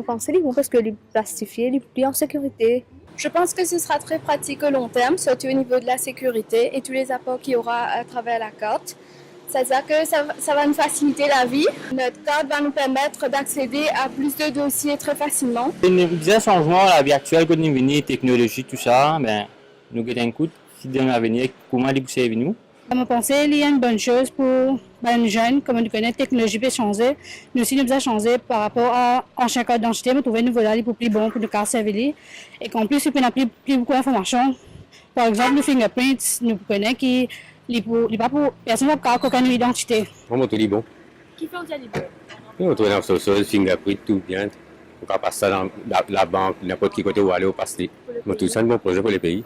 je pense que parce que les plastifiés, les plus en sécurité. Je pense que ce sera très pratique au long terme, surtout au niveau de la sécurité et tous les apports qu'il y aura à travers la carte. C'est-à-dire que ça va nous faciliter la vie. Notre carte va nous permettre d'accéder à plus de dossiers très facilement. Il y a des changements à la vie actuelle, quand nous venons, technologie, tout ça, ben, nous avons un coup, si dans l'avenir, comment les pousser nous? Je pense qu'il y a une bonne chose pour les jeunes, comme on connaît, la technologie peut changer. Nous aussi, nous avons changé par rapport à ancien code d'identité, nous trouvons nouveau là, pour plus bon, pour nous faire servir. Et qu'en plus, on a plus beaucoup d'informations. Par exemple, le fingerprint, nous connaissons qui n'est pas pour personne qui n'a aucune identité. Vraiment, tout est bon. Qui fait aussi bon? On trouve dans le sol, fingerprint, tout bien. On peut passer ça dans la banque, n'importe qui côté où aller au passer. Tout ça, c'est un bon projet pour les pays,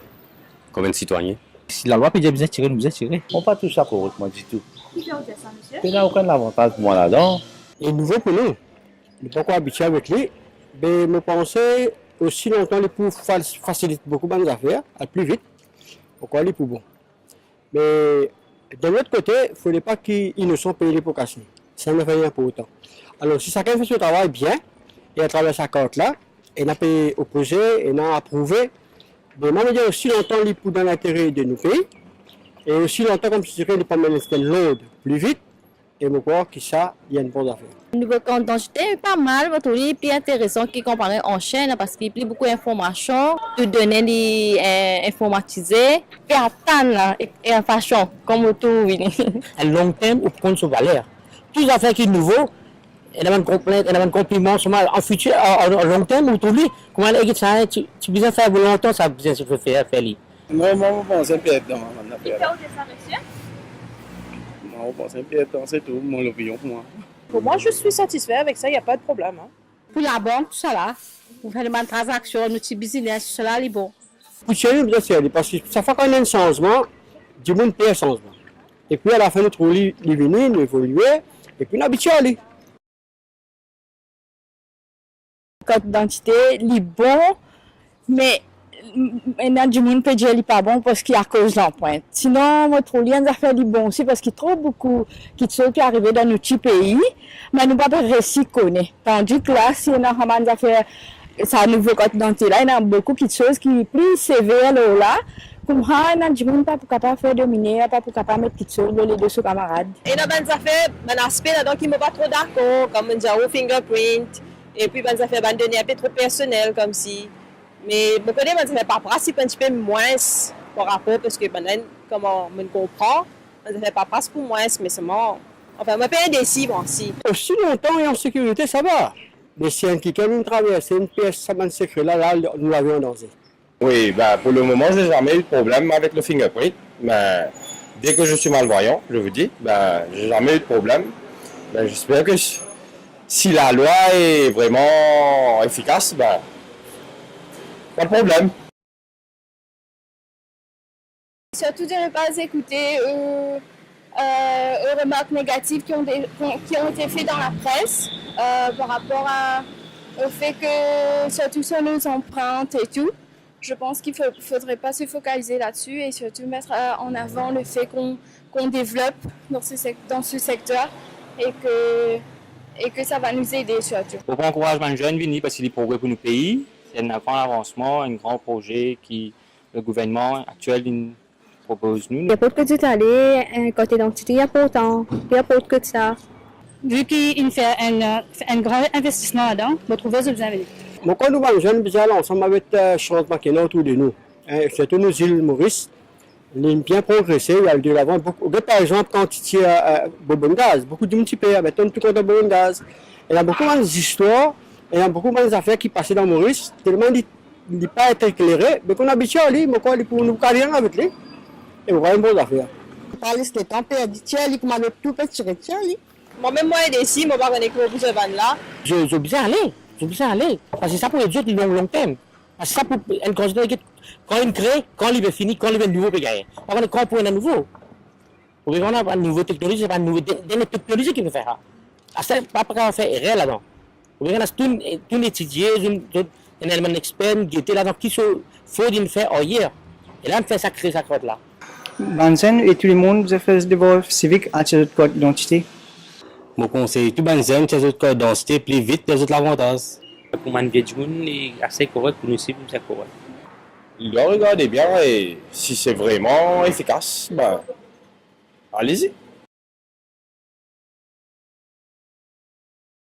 comme un citoyen. Si la loi peut dire vous attirer, nous attirer. On pas tout ça correctement du tout. Qui fait aussi ça, monsieur? Il n'y a aucun avantage pour moi là-dedans. Et nouveau pour nous. Nous ne sommes pas habitués avec lui. Mais je pense aussi longtemps pour faciliter beaucoup d'affaires, à plus vite. Pourquoi il est pour bon. Mais de l'autre côté, il ne faudrait pas qu'ils ne sont payés pour casser. Ça ne fait rien pour autant. Alors si chacun fait son travail bien, et à travers sa carte-là, et n'a payé au projet, et n'a approuvé, mais moi, je dis aussi longtemps il pour dans l'intérêt de nos pays, et aussi longtemps comme je dirais, il pas mal l'aude plus vite, et je crois que ça, il y a une bonne affaire. Le nouveau compte d'identité est pas mal, votre livre plus intéressant qui comparé en chaîne parce qu'il y a beaucoup d'informations, de données informatisées, et attendre et en fashion, comme tout vini. À long terme, on prend son valeur. Tout ça fait qui est nouveau, il y a un compliment en futur, en long terme, vous trouvez, comment est-ce que ça, tu besoin faire longtemps, ça besoin de faire. Moi, je pense un peu dedans. Qui fait aussi ça, monsieur? Moi, je pense un peu dedans, c'est tout, mon opinion pour moi. Pour moi, je suis satisfait avec ça, il n'y a pas de problème. Hein. Pour la banque, tout ça là, pour faire des bonnes transactions, nos petits business, tout ça là, c'est bon. Pour chez nous, c'est parce que ça fait quand même un changement, du monde paye un changement. Et puis à la fin, nous trouvons les venir, nous évoluer, et puis nous habituons à aller. Carte d'identité, c'est bon, mais maintenant, du monde peut dire qu'il n'est pas bon parce qu'il y a cause d'empreinte. Sinon, moi, je trouve les affaires sont bon aussi parce qu'il y a trop beaucoup qui arrivent dans notre pays, mais nous ne pouvons pas réussir à connaître. Tandis que là, si on a des affaires, ça nouveau carte d'identité, là, il y a beaucoup de choses qui sont plus sévères là. Comme ça, il y a du monde pas pour capable faire dominer, pas pour capable mettre petites choses les deux sous camarades. Et dans des affaires, un aspect là, donc, qui ne pas trop d'accord, comme on dit au fingerprint, et puis des affaires, des données un peu trop personnelles, comme si. Mais je connais que ça pas pratique un petit peu moins par rapport parce que comme on comprend, ça fait pas pratique pour moins, mais c'est moi. Enfin, je suis indécis aussi. Aussi longtemps et en sécurité, ça va. Mais si un qui même traverse une pièce, ça m'a secret là, nous l'avions en danger. Oui, bah, pour le moment, je n'ai jamais eu de problème avec le fingerprint. Mais dès que je suis malvoyant, je vous dis, bah, je n'ai jamais eu de problème. Ben, j'espère que si la loi est vraiment efficace, bah, pas de problème. Surtout de ne pas écouter aux remarques négatives qui ont été faites dans la presse par rapport au fait que, surtout sur nos empreintes et tout, je pense qu'il ne faudrait pas se focaliser là-dessus et surtout mettre en avant le fait qu'on développe dans ce secteur et que ça va nous aider surtout. Pour encourager les jeunes à venir parce qu'il y a des progrès pour nos pays. C'est un grand avancement, un grand projet que le gouvernement actuel propose nous. Il n'y a pas que tu allé, un côté d'identité important, il n'y a pas que ça. Vu qu'il fait un grand investissement là-dedans, je trouve que c'est bien. Mais quand nous sommes jeunes, nous allons ensemble avec le changement qui est autour de nous. Surtout nos îles Maurice, ils ont bien progressé, il y a de l'avant beaucoup. Par exemple, quand il y a Bobongaz, beaucoup de monde avec tout compte de Bobongaz. Il y a beaucoup d'histoires. Il y a beaucoup d'affaires qui passaient dans Maurice, tellement il n'est pas été éclairé, mais qu'on a habitué à lui, mais quoi, pour nous carrer avec lui, et on voit une bonne affaire. Par les temps perdu, il m'a tout petit retiré. Moi-même, moi, indécis, moi, je ne sais pas pour ce van-là. Je bien aller, parce que ça pour les autres, ils ont long terme. Parce que ça pour une considérer que quand il crée, quand il veut finir, quand il veut nouveau, il gagner. Par contre, quand pour un nouveau, pour qu'on a une nouvelle technologie, c'est pas une nouvelle technologie qui veut faire ça. C'est pas pour faire erreur là-dedans. On a tout étudié, un élément expert qui était là-dedans, qui faut faire hier. Et là, on fait ça, créer sa code là. Banzen et tout le monde vous fait des devoirs civiques à ce code d'identité. Mon conseil, tout Banzen, ces autres codes d'identité, plus vite, les autres l'avantage. Pour man vieux monde, est assez correct pour nous aussi, pour ça correct. Il doit regarder bien et si c'est vraiment efficace, ben, allez-y.